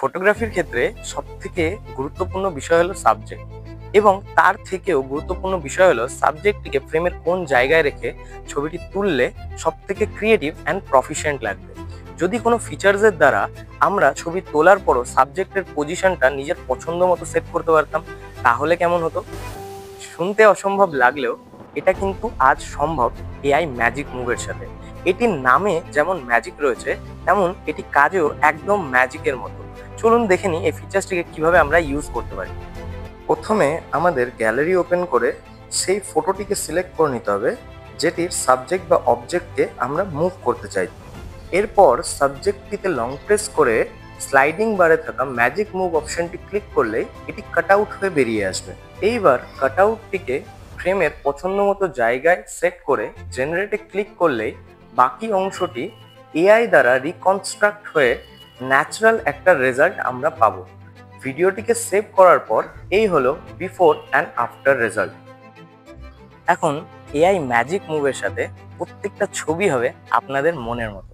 ফটোগ্রাফির ক্ষেত্রে সবথেকে গুরুত্বপূর্ণ বিষয় হলো সাবজেক্ট, এবং তার থেকেও গুরুত্বপূর্ণ বিষয় হলো সাবজেক্টটিকে ফ্রেমের কোন জায়গায় রেখে ছবিটি তুললে সবথেকে ক্রিয়েটিভ অ্যান্ড প্রফিশিয়েন্ট লাগবে। যদি কোনো ফিচার্সের দ্বারা আমরা ছবি তোলার পরও সাবজেক্টের পজিশনটা নিজের পছন্দ মতো সেট করতে পারতাম, তাহলে কেমন হতো? শুনতে অসম্ভব লাগলেও এটা কিন্তু আজ সম্ভব এআই ম্যাজিক মুভের সাথে। এটির নামে যেমন ম্যাজিক রয়েছে, তেমন এটি কাজেও একদম ম্যাজিকের মতো। চলুন দেখে নিই এই ফিচার্সটিকে কিভাবে আমরা ইউজ করতে পারি। প্রথমে আমাদের গ্যালারি ওপেন করে সেই ফটোটিকে সিলেক্ট করে নিতে হবে যেটির সাবজেক্ট বা অবজেক্টকে আমরা মুভ করতে চাই। এরপর সাবজেক্টটিতে লং প্রেস করে স্লাইডিং বারে থাকা ম্যাজিক মুভ অপশনটি ক্লিক করলেই এটি কাট আউট হয়ে বেরিয়ে আসবে। এইবার কাট আউটটিকে ফ্রেমের পছন্দ মতো জায়গায় সেট করে জেনারেটে ক্লিক করলেই বাকি অংশটি এআই দ্বারা রিকনস্ট্রাক্ট হয়ে ন্যাচারাল একটা রেজাল্ট আমরা পাবো। ভিডিওটিকে সেভ করার পর এই হলো বিফোর অ্যান্ড আফটার রেজাল্ট। এখন এআই ম্যাজিক মুভের সাথে প্রত্যেকটা ছবি হবে আপনাদের মনের মতো।